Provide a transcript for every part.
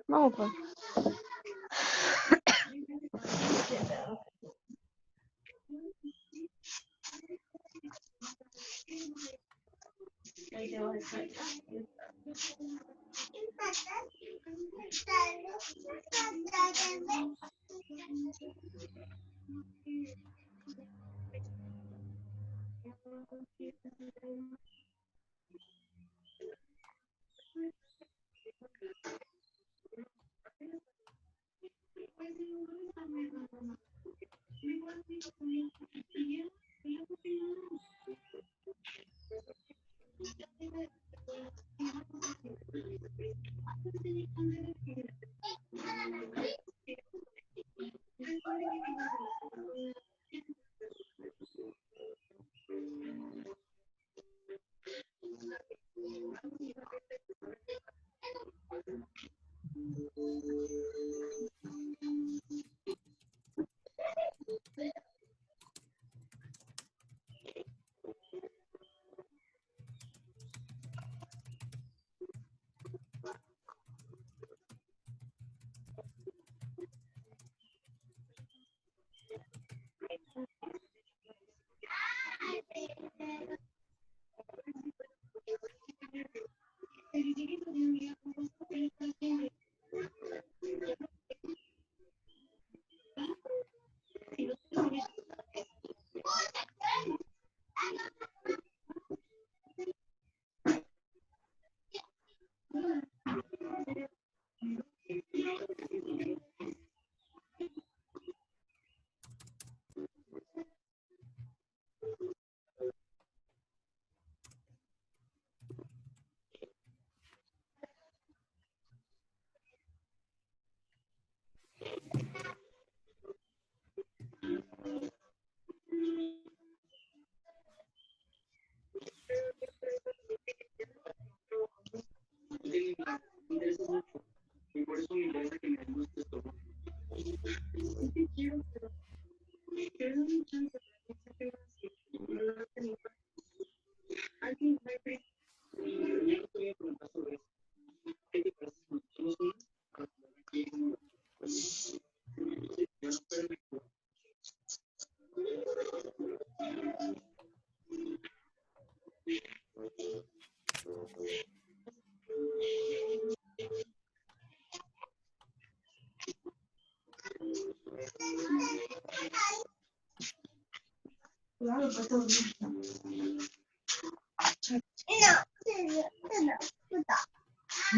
No, pues.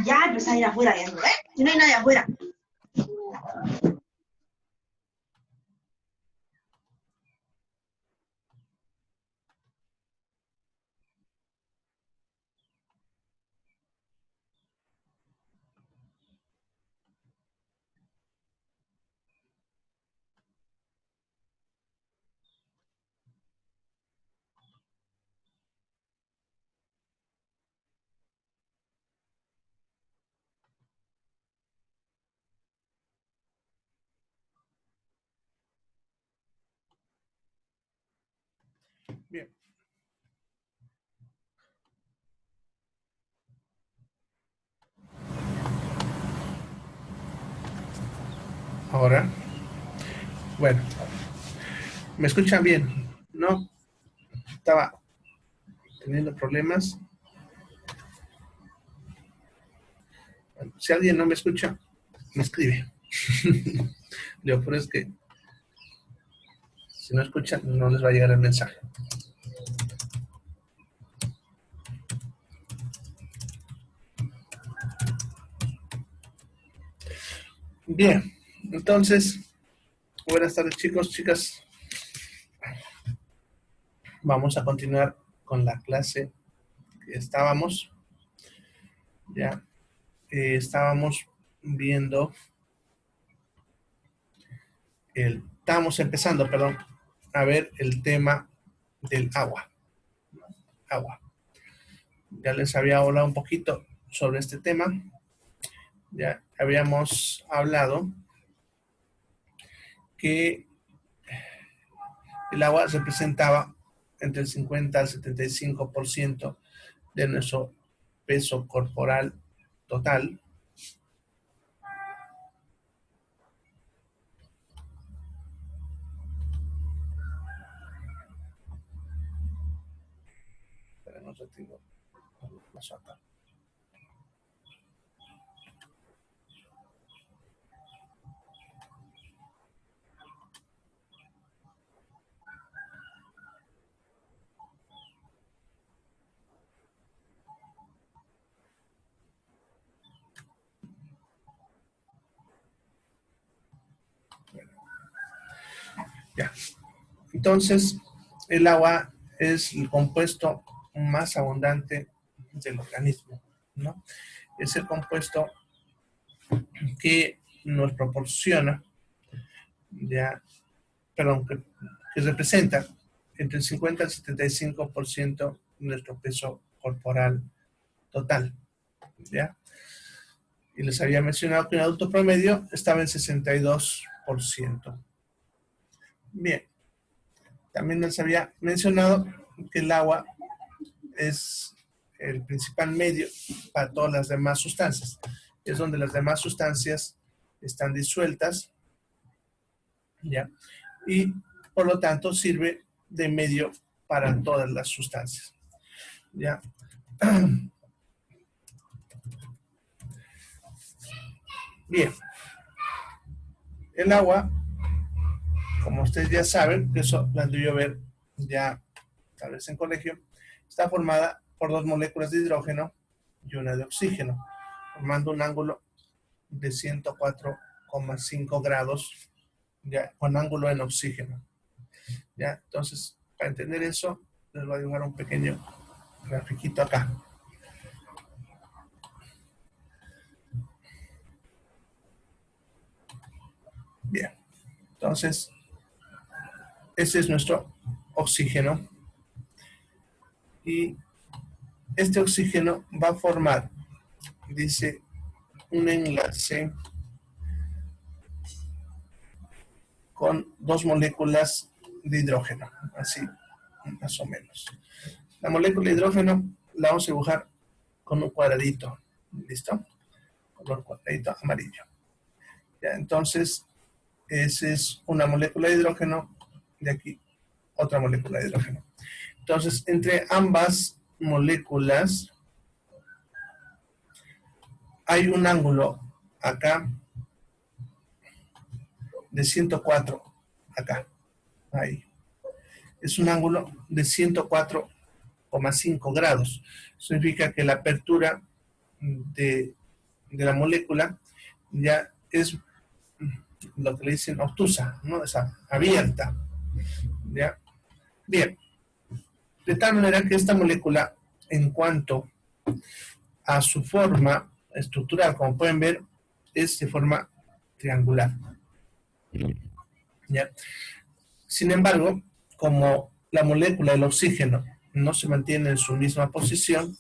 Ya, empezá a ir afuera viendo, ¿eh? Si no hay nadie afuera. Bien. Ahora, bueno, ¿me escuchan bien? ¿No? Estaba teniendo problemas. Bueno, si alguien no me escucha, me escribe. Lo peor es que si no escuchan, no les va a llegar el mensaje. Bien, entonces, buenas tardes chicos, chicas. Vamos a continuar con la clase que estábamos. Ya estábamos viendo estábamos empezando, perdón, a ver el tema del agua. Agua. Ya les había hablado un poquito sobre este tema. Ya habíamos hablado que el agua representaba entre el 50 al 75% de nuestro peso corporal total. Espera, no retengo. Ya. Entonces, el agua es el compuesto más abundante del organismo, ¿no? Es el compuesto que nos proporciona, ya, perdón, que representa entre el 50 al 75% de nuestro peso corporal total, ¿ya? Y les había mencionado que un adulto promedio estaba en 62%. Bien. También les había mencionado que el agua es el principal medio para todas las demás sustancias. Es donde las demás sustancias están disueltas, ¿ya? Y por lo tanto sirve de medio para todas las sustancias, ¿ya? Bien. El agua, como ustedes ya saben, que eso lo han debido ver ya tal vez en colegio, está formada por dos moléculas de hidrógeno y una de oxígeno, formando un ángulo de 104,5 grados, ya, con ángulo en oxígeno. ¿Ya? Entonces, para entender eso, les voy a dibujar un pequeño grafiquito acá. Bien, entonces, este es nuestro oxígeno. Y este oxígeno va a formar, dice, un enlace con dos moléculas de hidrógeno, así más o menos. La molécula de hidrógeno la vamos a dibujar con un cuadradito, ¿listo? Color cuadradito amarillo. Ya, entonces, esa es una molécula de hidrógeno, de aquí otra molécula de hidrógeno. Entonces, entre ambas moléculas hay un ángulo acá de 104, acá, ahí. Es un ángulo de 104,5 grados. Significa que la apertura de la molécula ya es lo que le dicen obtusa, ¿no? O sea, abierta. ¿Ya? Bien. De tal manera que esta molécula, en cuanto a su forma estructural, como pueden ver, es de forma triangular. ¿Ya? Sin embargo, como la molécula del oxígeno no se mantiene en su misma posición,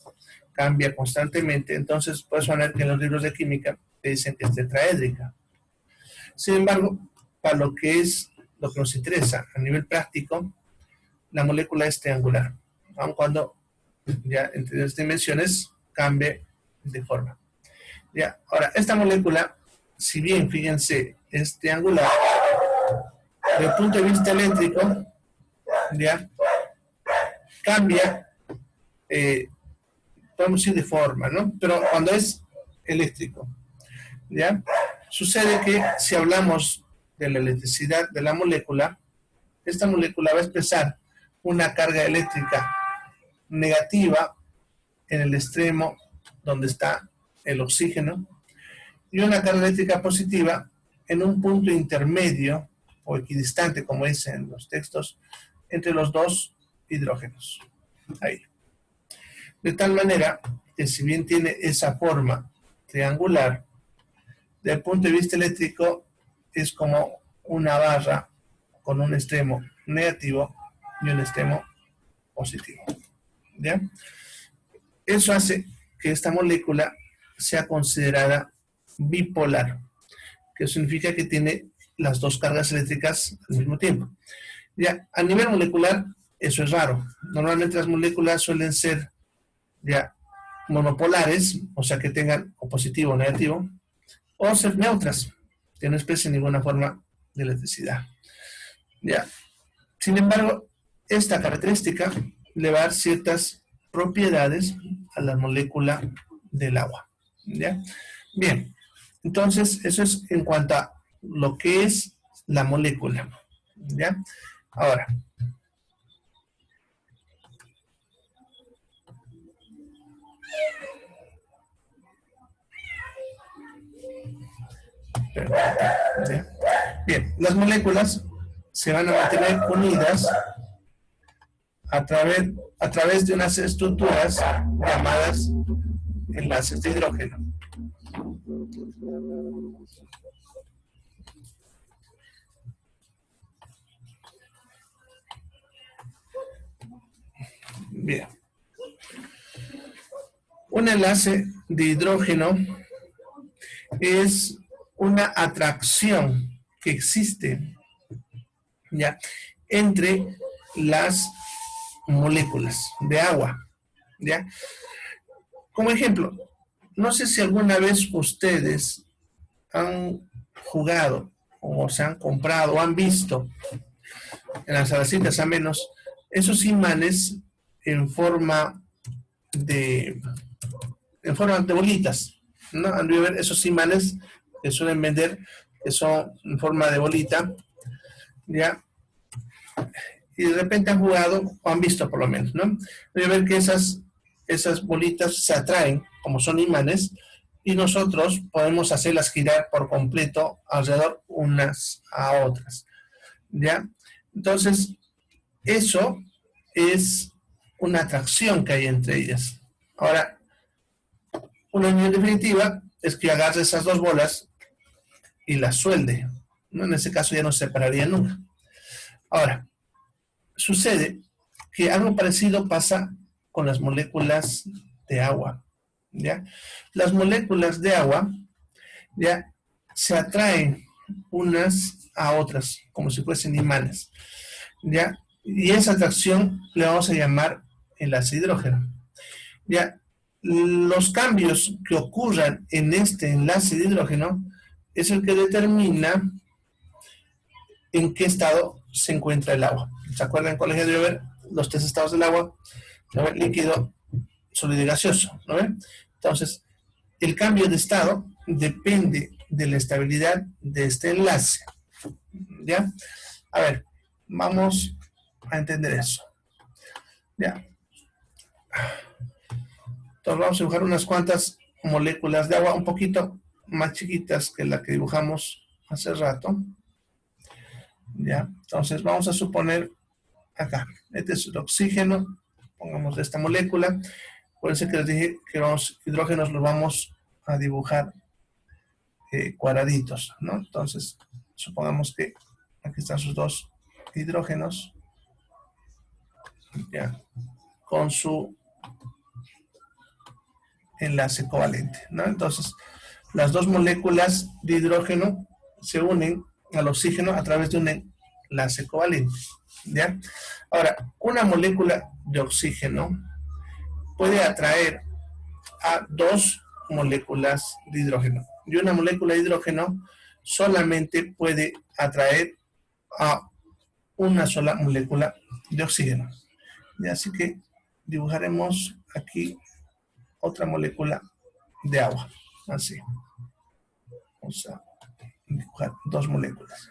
cambia constantemente, entonces puedes poner que en los libros de química te dicen que es tetraédrica. Sin embargo, para lo que nos interesa a nivel práctico, la molécula es triangular, aun cuando ya en 3 dimensiones cambie de forma. Ya, ahora, esta molécula, si bien, fíjense, es triangular, desde el punto de vista eléctrico, ya, cambia, podemos decir de forma, ¿no? Pero cuando es eléctrico, ¿ya? Sucede que si hablamos de la electricidad de la molécula, esta molécula va a expresar una carga eléctrica negativa en el extremo donde está el oxígeno y una carga eléctrica positiva en un punto intermedio o equidistante, como dicen los textos, entre los dos hidrógenos. Ahí. De tal manera que si bien tiene esa forma triangular, desde el punto de vista eléctrico es como una barra con un extremo negativo y un extremo positivo. ¿Ya? Eso hace que esta molécula sea considerada bipolar, que significa que tiene las dos cargas eléctricas al mismo tiempo. Ya, a nivel molecular, eso es raro. Normalmente las moléculas suelen ser ya monopolares, o sea que tengan o positivo o negativo, o ser neutras, que no expresen ninguna forma de electricidad. Ya. Sin embargo, esta característica le va a dar ciertas propiedades a la molécula del agua. ¿Ya? Bien, entonces eso es en cuanto a lo que es la molécula. ¿Ya? Ahora, ¿ya? Bien, las moléculas se van a mantener unidas a través de unas estructuras llamadas enlaces de hidrógeno. Bien. Un enlace de hidrógeno es una atracción que existe, ¿ya?, entre las moléculas de agua, ¿ya? Como ejemplo, no sé si alguna vez ustedes han jugado o se han comprado o han visto en las salecitas a menos esos imanes en forma de bolitas, ¿no? Han de ver esos imanes que suelen vender, que son en forma de bolita, ¿ya? Y de repente han jugado, o han visto por lo menos, ¿no? Voy a ver que esas bolitas se atraen, como son imanes, y nosotros podemos hacerlas girar por completo alrededor unas a otras, ¿ya? Entonces, eso es una atracción que hay entre ellas. Ahora, una unión definitiva es que agarre esas dos bolas y las suelde, ¿no? En ese caso ya no se separarían nunca. Ahora, sucede que algo parecido pasa con las moléculas de agua, ¿ya? Las moléculas de agua, ¿ya?, se atraen unas a otras, como si fuesen imanes, ¿ya? Y esa atracción le vamos a llamar enlace de hidrógeno, ¿ya? Los cambios que ocurran en este enlace de hidrógeno es el que determina en qué estado se encuentra el agua. ¿Se acuerdan, colegio, de ver los 3 estados del agua? ¿No? Líquido, sólido y gaseoso, ¿no ven? Entonces, el cambio de estado depende de la estabilidad de este enlace, ¿ya? A ver, vamos a entender eso, ¿ya? Entonces vamos a dibujar unas cuantas moléculas de agua un poquito más chiquitas que la que dibujamos hace rato, ¿ya? Entonces vamos a suponer acá, este es el oxígeno, pongamos esta molécula. Acuérdense que les dije que los hidrógenos los vamos a dibujar cuadraditos, ¿no? Entonces, supongamos que aquí están sus dos hidrógenos, ya, con su enlace covalente, ¿no? Entonces, las dos moléculas de hidrógeno se unen al oxígeno a través de un enlace covalente, ¿ya? Ahora, una molécula de oxígeno puede atraer a dos moléculas de hidrógeno. Y una molécula de hidrógeno solamente puede atraer a una sola molécula de oxígeno. Y así que dibujaremos aquí otra molécula de agua. Así. Vamos a dibujar dos moléculas.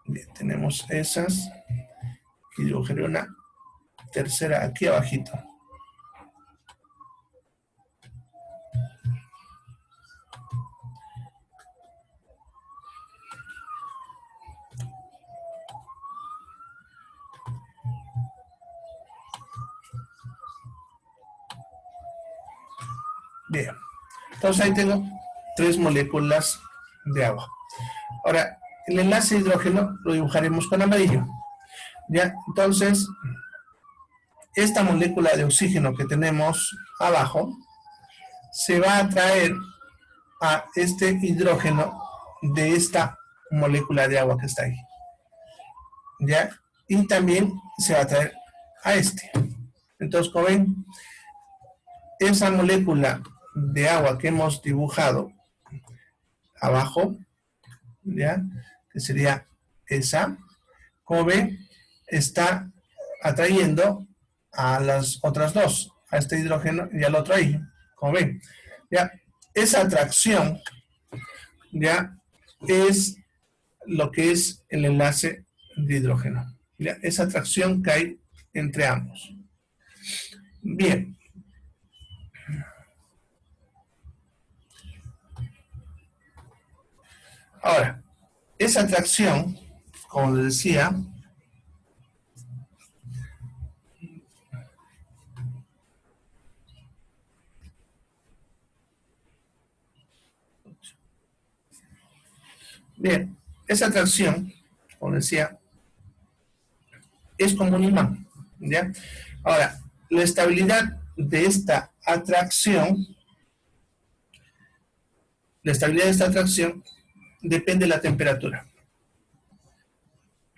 Bien, tenemos esas. Y dibujaré una tercera aquí abajito. Bien, entonces ahí tengo tres moléculas de agua. Ahora, el enlace de hidrógeno lo dibujaremos con amarillo. Ya, entonces, esta molécula de oxígeno que tenemos abajo se va a atraer a este hidrógeno de esta molécula de agua que está ahí. ¿Ya? Y también se va a atraer a este. Entonces, como ven, esa molécula de agua que hemos dibujado abajo, ¿ya? Que sería esa, como ven, está atrayendo a las otras dos, a este hidrógeno y al otro ahí, como ven. ¿Ya? Esa atracción, ¿ya? Es lo que es el enlace de hidrógeno. ¿Ya? Esa atracción que hay entre ambos. Bien. Ahora, esa atracción, como les decía, bien, esa atracción, como decía, es como un imán, ¿ya? Ahora, la estabilidad de esta atracción, depende de la temperatura.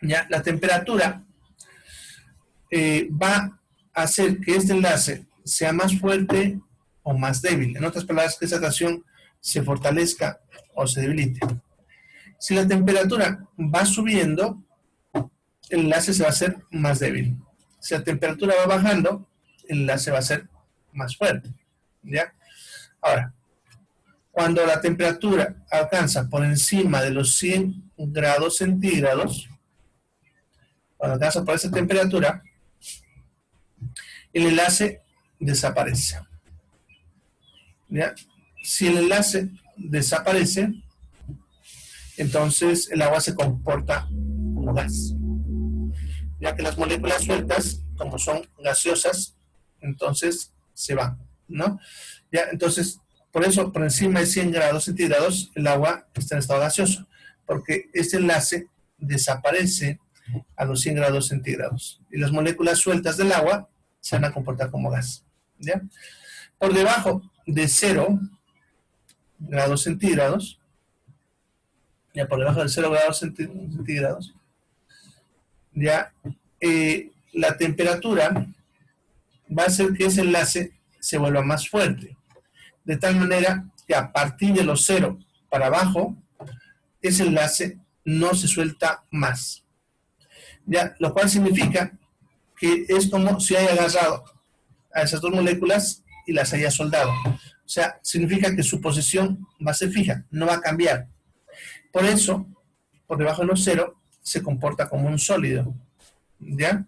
¿Ya? La temperatura va a hacer que este enlace sea más fuerte o más débil. En otras palabras, que esa atracción se fortalezca o se debilite. Si la temperatura va subiendo, el enlace se va a hacer más débil. Si la temperatura va bajando, el enlace va a ser más fuerte. ¿Ya? Ahora, cuando la temperatura alcanza por encima de los 100 grados centígrados, cuando alcanza por esa temperatura, el enlace desaparece. ¿Ya? Si el enlace desaparece, entonces el agua se comporta como gas. Ya que las moléculas sueltas, como son gaseosas, entonces se van, ¿no? Ya, entonces, por eso, por encima de 100 grados centígrados, el agua está en estado gaseoso, porque ese enlace desaparece a los 100 grados centígrados. Y las moléculas sueltas del agua se van a comportar como gas. ¿Ya? Por debajo de 0 grados centígrados, ya por debajo de 0 grados centígrados, ya la temperatura va a hacer que ese enlace se vuelva más fuerte. De tal manera que a partir de los 0 para abajo, ese enlace no se suelta más. ¿Ya? Lo cual significa que es como si haya agarrado a esas dos moléculas y las haya soldado. O sea, significa que su posición va a ser fija, no va a cambiar. Por eso, por debajo de los 0, se comporta como un sólido. ¿Ya?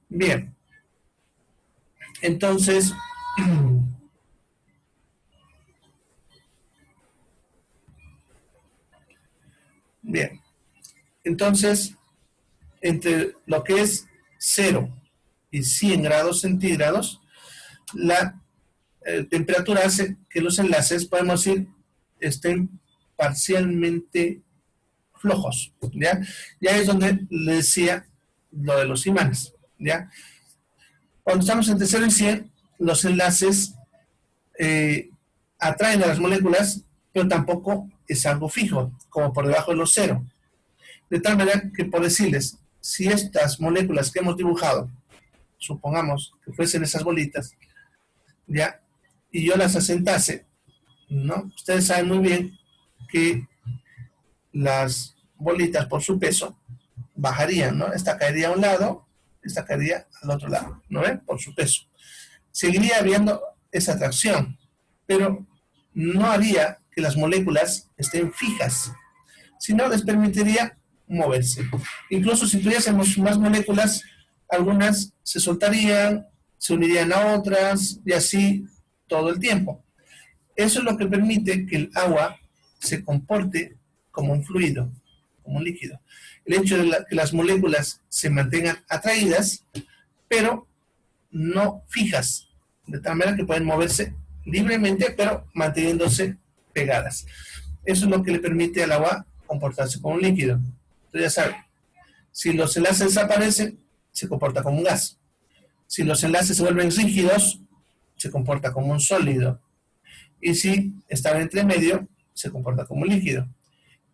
Bien. Entonces, bien. Entonces, entre lo que es 0 y 100 grados centígrados, la temperatura hace que los enlaces, podemos decir, estén parcialmente flojos. ¿Ya? Ya es donde le decía lo de los imanes, ¿ya? Cuando estamos entre 0 y 100, los enlaces atraen a las moléculas, pero tampoco es algo fijo, como por debajo de los 0. De tal manera que, por decirles, si estas moléculas que hemos dibujado, supongamos que fuesen esas bolitas, ¿ya? Y yo las asentase, ¿no? Ustedes saben muy bien que las bolitas por su peso bajarían, ¿no? Esta caería a un lado, esta caería al otro lado, ¿no ven? Por su peso. Seguiría habiendo esa atracción, pero no haría que las moléculas estén fijas, sino les permitiría moverse. Incluso si tuviésemos más moléculas, algunas se soltarían, se unirían a otras y así todo el tiempo. Eso es lo que permite que el agua se comporte como un fluido, como un líquido. El hecho de que las moléculas se mantengan atraídas, pero no fijas, de tal manera que pueden moverse libremente, pero manteniéndose pegadas. Eso es lo que le permite al agua comportarse como un líquido. Entonces ya saben, si los enlaces desaparecen, se comporta como un gas. Si los enlaces se vuelven rígidos, se comporta como un sólido. Y si están entre medio, se comporta como un líquido.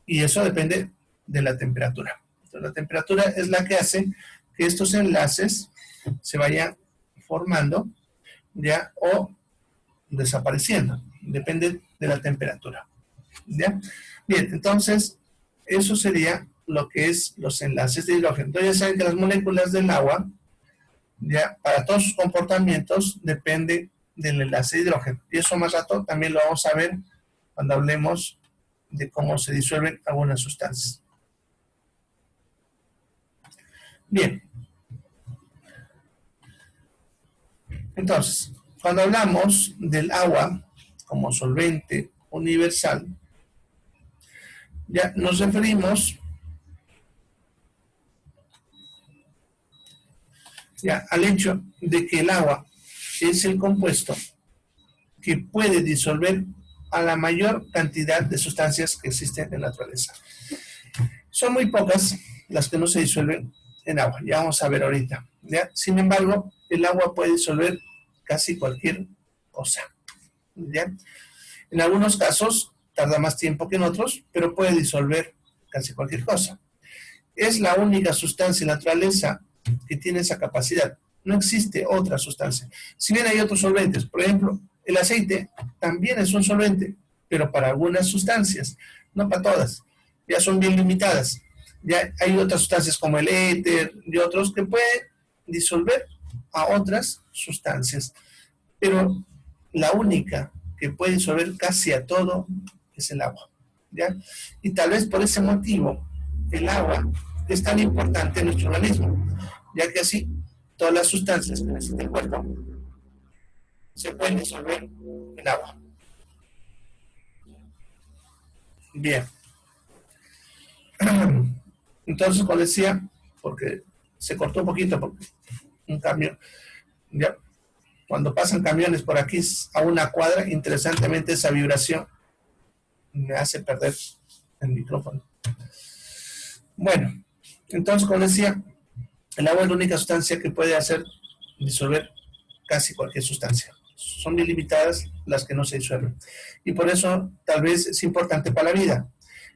Y eso depende de la temperatura. Entonces, la temperatura es la que hace que estos enlaces se vayan formando, ¿ya? O desapareciendo. Depende de la temperatura, ¿ya? Bien, entonces, eso sería lo que es los enlaces de hidrógeno. Entonces, ya saben que las moléculas del agua, ya, para todos sus comportamientos, depende del enlace de hidrógeno. Y eso más rato también lo vamos a ver cuando hablemos de cómo se disuelven algunas sustancias. Bien. Entonces, cuando hablamos del agua como solvente universal, ya nos referimos ya al hecho de que el agua es el compuesto que puede disolver a la mayor cantidad de sustancias que existen en la naturaleza. Son muy pocas las que no se disuelven en agua, ya vamos a ver ahorita, ¿ya? Sin embargo, el agua puede disolver casi cualquier cosa, ¿ya? En algunos casos tarda más tiempo que en otros, pero puede disolver casi cualquier cosa. Es la única sustancia en la naturaleza que tiene esa capacidad. No existe otra sustancia. Si bien hay otros solventes, por ejemplo, el aceite también es un solvente, pero para algunas sustancias, no para todas. Ya son bien limitadas. Ya hay otras sustancias como el éter y otros que pueden disolver a otras sustancias. Pero la única que puede disolver casi a todo es el agua, ¿ya? Y tal vez por ese motivo el agua es tan importante en nuestro organismo, ya que así todas las sustancias que necesita el cuerpo se pueden disolver en agua. Bien. Entonces, como decía, porque se cortó un poquito, porque un camión, ya, cuando pasan camiones por aquí a una cuadra, interesantemente esa vibración me hace perder el micrófono. Bueno, entonces, como decía, el agua es la única sustancia que puede hacer disolver casi cualquier sustancia. Son ilimitadas las que no se disuelven. Y por eso tal vez es importante para la vida,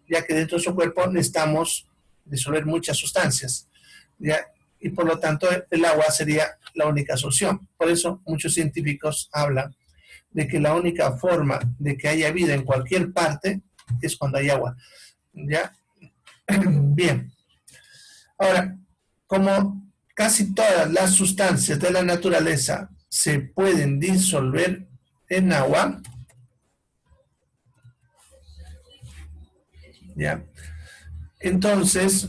ya que dentro de su cuerpo necesitamos disolver muchas sustancias, ¿ya? Y por lo tanto el agua sería la única solución. Por eso muchos científicos hablan de que la única forma de que haya vida en cualquier parte es cuando hay agua, ¿ya? Bien. Ahora, como casi todas las sustancias de la naturaleza se pueden disolver en agua, ¿ya? Entonces,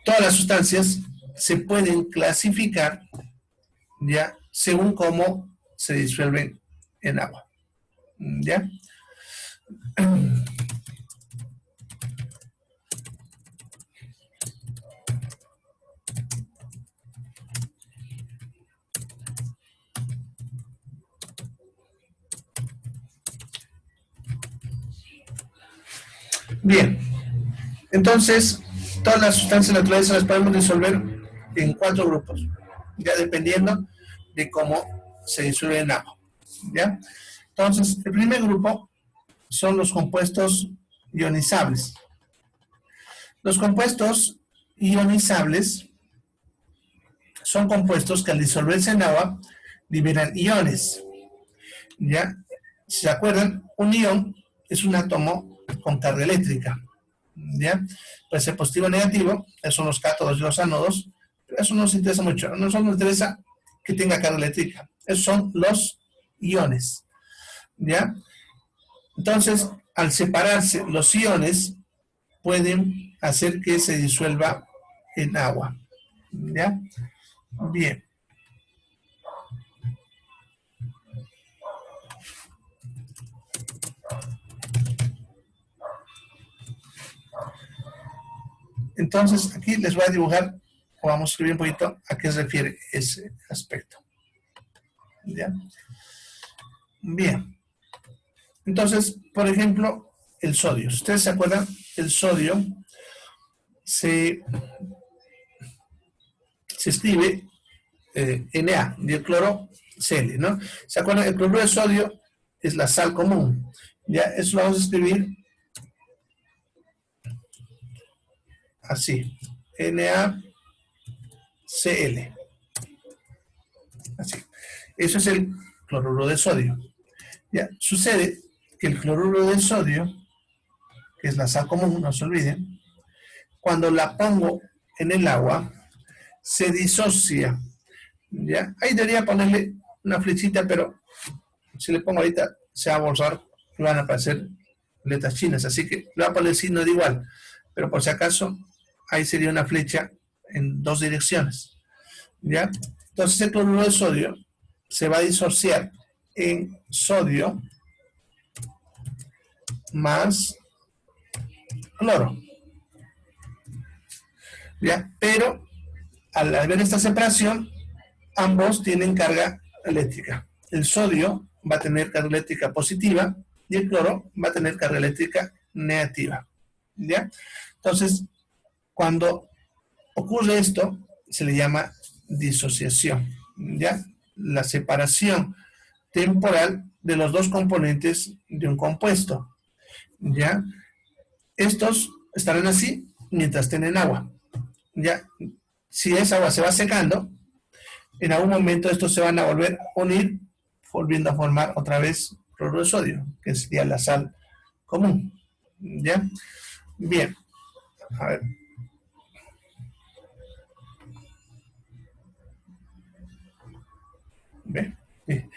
todas las sustancias se pueden clasificar, ¿ya? Según cómo se disuelven en agua, ¿ya? Bien, entonces, todas las sustancias naturales las podemos disolver en 4 grupos, ya dependiendo de cómo se disuelve en agua, ¿ya? Entonces, el primer grupo son los compuestos ionizables. Los compuestos ionizables son compuestos que al disolverse en agua liberan iones, ¿ya? Si se acuerdan, un ion es un átomo con carga eléctrica, ¿ya? Puede ser positivo o negativo, esos son los cátodos y los ánodos, pero eso no nos interesa mucho, no nos interesa que tenga carga eléctrica, esos son los iones, ¿ya? Entonces, al separarse los iones, pueden hacer que se disuelva en agua, ¿ya? Bien. Entonces, aquí les voy a dibujar, o vamos a escribir un poquito a qué se refiere ese aspecto. ¿Ya? Bien. Entonces, por ejemplo, el sodio. Si ustedes se acuerdan, el sodio se escribe Na, diocloro Cl, ¿no? ¿Se acuerdan? El cloruro de sodio es la sal común. Ya, eso lo vamos a escribir así. NaCl. Así. Eso es el cloruro de sodio. Ya, sucede que el cloruro de sodio, que es la sal común, no se olviden, cuando la pongo en el agua, se disocia. ¿Ya? Ahí debería ponerle una flechita, pero si le pongo ahorita se va a borrar y van a aparecer letras chinas, así que le voy a poner el signo de igual, pero por si acaso ahí sería una flecha en 2 direcciones. ¿Ya? Entonces el cloruro de sodio se va a disociar en sodio más cloro. ¿Ya? Pero al haber esta separación, ambos tienen carga eléctrica. El sodio va a tener carga eléctrica positiva y el cloro va a tener carga eléctrica negativa. ¿Ya? Entonces, cuando ocurre esto, se le llama disociación. ¿Ya? La separación temporal de los 2 componentes de un compuesto. ¿Ya? Estos estarán así mientras estén en agua. ¿Ya? Si esa agua se va secando, en algún momento estos se van a volver a unir, volviendo a formar otra vez cloruro de sodio, que sería la sal común. ¿Ya? Bien. A ver. Bien. Bien.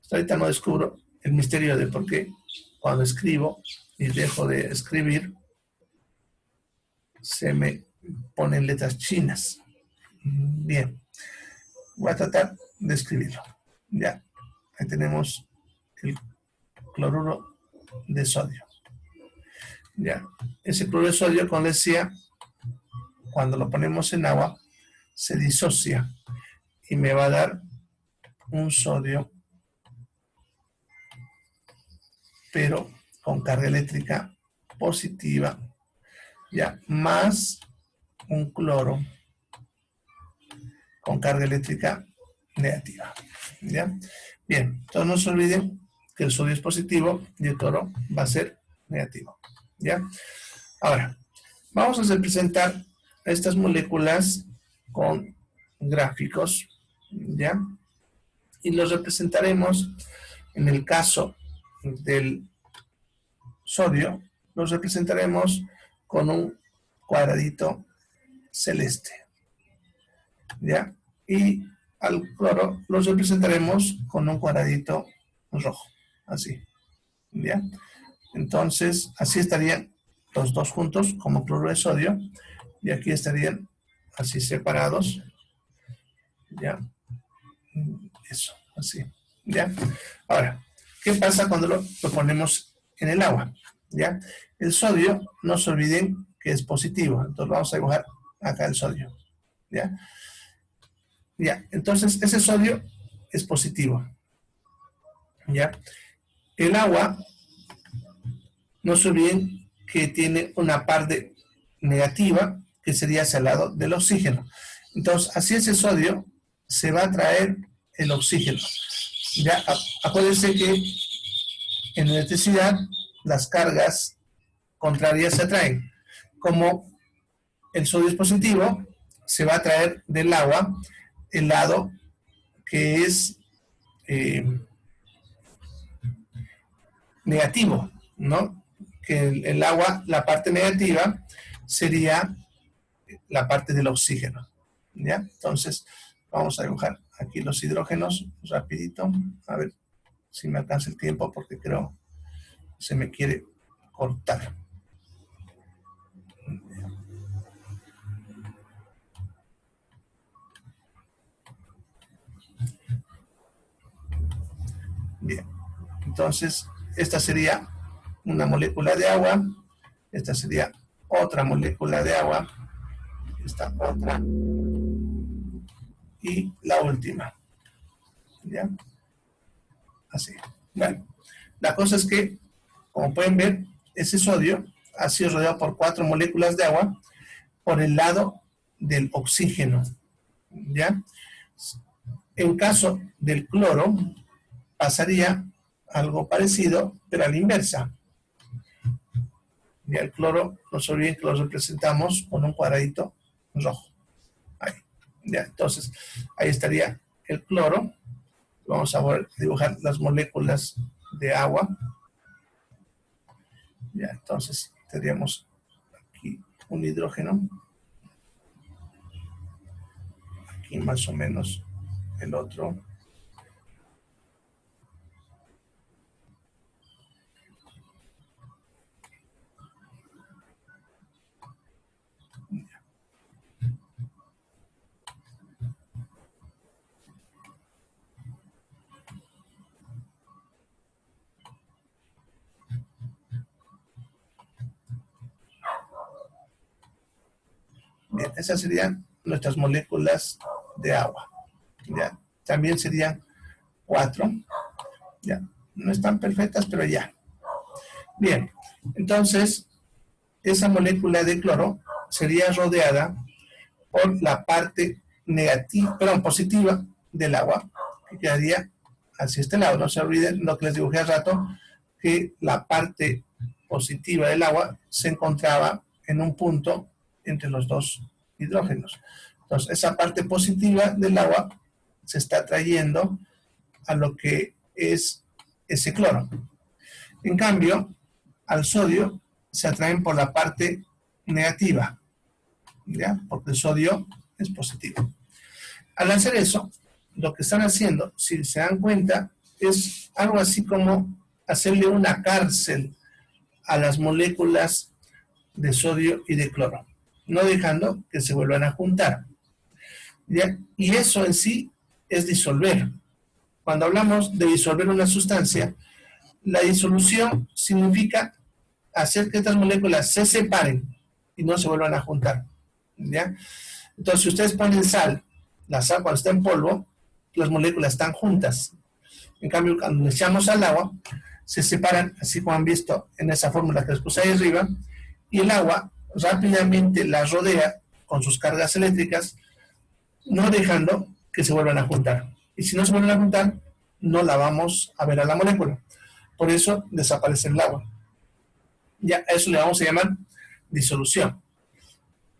Hasta ahorita no descubro el misterio de por qué cuando escribo y dejo de escribir se me ponen letras chinas. Bien. Voy a tratar de escribirlo. Ya. Ahí tenemos el cloruro de sodio. Ya. Ese cloruro de sodio, como decía, cuando lo ponemos en agua, se disocia y me va a dar un sodio, pero con carga eléctrica positiva, ya, más un cloro con carga eléctrica negativa. ¿Ya? Bien, entonces no se olviden que el sodio es positivo y el cloro va a ser negativo. ¿Ya? Ahora, vamos a representar estas moléculas con gráficos, ¿ya? Y los representaremos, en el caso del sodio, los representaremos con un cuadradito celeste, ¿ya? Y al cloro los representaremos con un cuadradito rojo, así, ¿ya? Entonces, así estarían los 2 juntos como cloruro de sodio, y aquí estarían así separados, ¿ya? Eso, así, ¿ya? Ahora, ¿qué pasa cuando lo ponemos en el agua? ¿Ya? El sodio, no se olviden que es positivo, entonces vamos a dibujar acá el sodio, ¿ya? Ya, entonces ese sodio es positivo, ¿ya? El agua no se olviden que tiene una parte negativa que sería hacia el lado del oxígeno. Entonces, así ese sodio se va a traer el oxígeno. Ya, acuérdense que en electricidad las cargas contrarias se atraen. Como el sodio es positivo, se va a traer del agua el lado que es negativo, ¿no? Que el agua, la parte negativa, sería la parte del oxígeno, ¿ya? Entonces, vamos a dibujar aquí los hidrógenos rapidito, a ver si me alcanza el tiempo porque creo que se me quiere cortar. Bien, entonces esta sería una molécula de agua, esta sería otra molécula de agua, esta otra y la última, ¿ya? Así. Bueno, la cosa es que, como pueden ver, ese sodio ha sido rodeado por 4 moléculas de agua por el lado del oxígeno, ¿ya? En caso del cloro, pasaría algo parecido, pero a la inversa. Y el cloro, no se olviden que lo representamos con un cuadradito rojo. Ahí. Ya, entonces, ahí estaría el cloro. Vamos a dibujar las moléculas de agua. Ya, entonces, tendríamos aquí un hidrógeno. Aquí más o menos el otro. Bien, esas serían nuestras moléculas de agua. ¿Ya? También serían 4. ¿Ya? No están perfectas, pero ya. Bien, entonces, esa molécula de cloro sería rodeada por la parte negativa, perdón, positiva del agua, que quedaría hacia este lado. No se olviden lo que les dibujé hace rato, que la parte positiva del agua se encontraba en un punto entre los dos hidrógenos. Entonces, esa parte positiva del agua se está trayendo a lo que es ese cloro. En cambio, al sodio se atraen por la parte negativa, ¿ya? Porque el sodio es positivo. Al hacer eso, lo que están haciendo, si se dan cuenta, es algo así como hacerle una cárcel a las moléculas de sodio y de cloro, no dejando que se vuelvan a juntar. ¿Ya? Y eso en sí es disolver. Cuando hablamos de disolver una sustancia, la disolución significa hacer que estas moléculas se separen y no se vuelvan a juntar, ¿ya? Entonces, si ustedes ponen sal, la sal cuando está en polvo, las moléculas están juntas. En cambio, cuando le echamos al agua, se separan, así como han visto en esa fórmula que les puse ahí arriba, y el agua rápidamente la rodea con sus cargas eléctricas, no dejando que se vuelvan a juntar. Y si no se vuelven a juntar, no la vamos a ver a la molécula. Por eso desaparece el agua. Ya a eso le vamos a llamar disolución.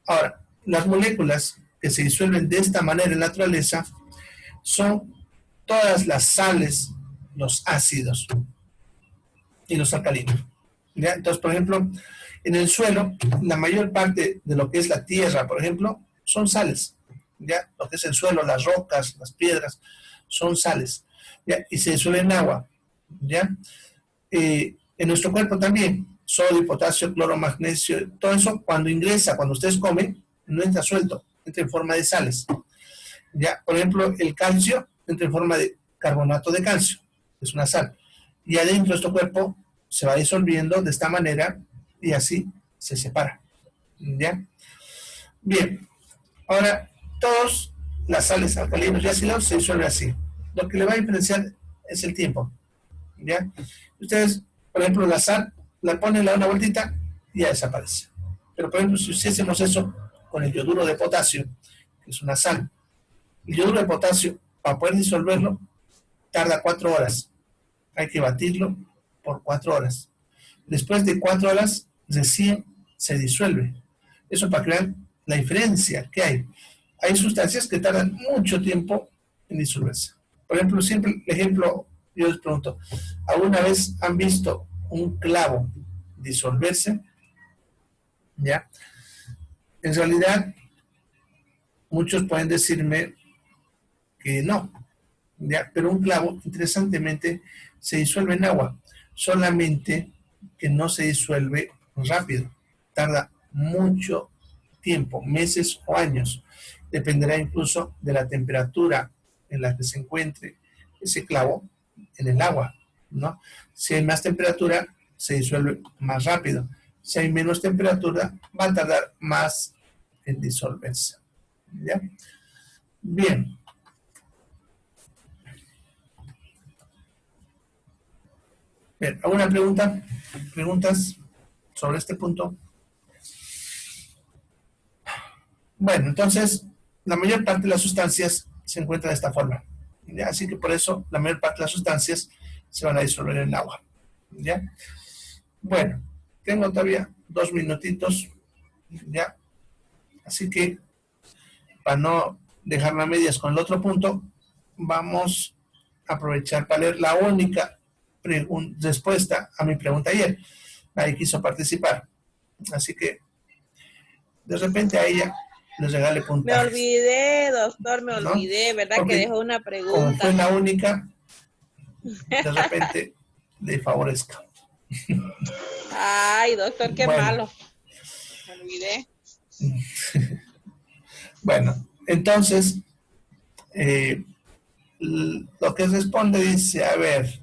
Ahora, las moléculas que se disuelven de esta manera en la naturaleza son todas las sales, los ácidos y los alcalinos. ¿Ya? Entonces, por ejemplo, en el suelo, la mayor parte de lo que es la tierra, por ejemplo, son sales. ¿Ya? Lo que es el suelo, las rocas, las piedras, son sales. ¿Ya? Y se disuelven en agua. ¿Ya? En nuestro cuerpo también, sodio, potasio, cloro, magnesio, todo eso cuando ingresa, cuando ustedes comen, no entra suelto, entra en forma de sales. Ya, por ejemplo, el calcio entra en forma de carbonato de calcio, es una sal. Y adentro de nuestro cuerpo se va disolviendo de esta manera y así se separa. ¿Ya? Bien, ahora todas las sales alcalinos y ácidos se disuelven así. Lo que le va a diferenciar es el tiempo. ¿Ya? Ustedes, por ejemplo, la sal la pone, le da una vueltita y ya desaparece. Pero por ejemplo, si hiciésemos eso con el yoduro de potasio, que es una sal, el yoduro de potasio, para poder disolverlo, tarda 4 horas. Hay que batirlo por 4 horas. Después de 4 horas, recién se disuelve. Eso para que vean la diferencia que hay. Hay sustancias que tardan mucho tiempo en disolverse. Por ejemplo, siempre el ejemplo, yo les pregunto, ¿alguna vez han visto un clavo disolverse? ¿Ya? En realidad, muchos pueden decirme que no, ¿ya? Pero un clavo, interesantemente, se disuelve en agua, solamente que no se disuelve rápido, tarda mucho tiempo, meses o años, dependerá incluso de la temperatura en la que se encuentre ese clavo en el agua, ¿no? Si hay más temperatura, se disuelve más rápido. Si hay menos temperatura, va a tardar más en disolverse. ¿Ya? Bien. Bien, ¿alguna pregunta? ¿Preguntas sobre este punto? Bueno, entonces, la mayor parte de las sustancias se encuentra de esta forma. ¿Ya? Así que por eso, la mayor parte de las sustancias se van a disolver en el agua. ¿Ya? Bueno, tengo todavía 2 minutitos. ¿Ya? Así que, para no dejarme a medias con el otro punto, vamos a aprovechar para leer la única respuesta a mi pregunta ayer. Nadie quiso participar. Así que, de repente a ella les regale Me puntajes. olvidé, doctor, me ¿No? olvidé, ¿verdad? Porque Que dejó una como pregunta. fue la única, de repente le favorezca. Ay, doctor, qué Bueno. malo. Me olvidé. Bueno, entonces, lo que responde dice, a ver,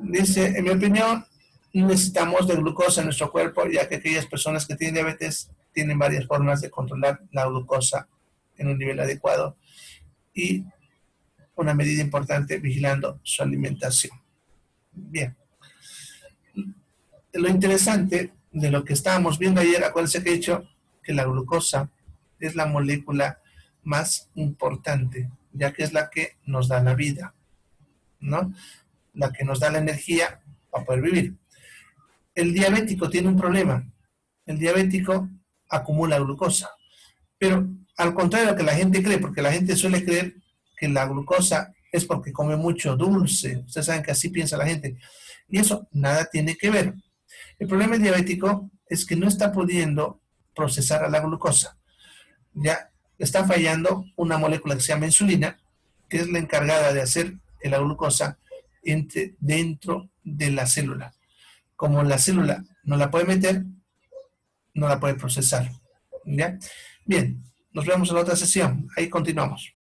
dice, en mi opinión, necesitamos de glucosa en nuestro cuerpo, ya que aquellas personas que tienen diabetes tienen varias formas de controlar la glucosa en un nivel adecuado y una medida importante vigilando su alimentación. Bien. Lo interesante de lo que estábamos viendo ayer, acuérdense que he dicho que la glucosa es la molécula más importante, ya que es la que nos da la vida, ¿no? La que nos da la energía para poder vivir. El diabético tiene un problema. El diabético acumula glucosa, pero al contrario de lo que la gente cree, porque la gente suele creer que la glucosa es porque come mucho dulce. Ustedes saben que así piensa la gente. Y eso nada tiene que ver. El problema del diabético es que no está pudiendo procesar a la glucosa. Ya está fallando una molécula que se llama insulina, que es la encargada de hacer que la glucosa entre dentro de la célula. Como la célula no la puede meter, no la puede procesar. ¿Ya? Bien, nos vemos en la otra sesión. Ahí continuamos.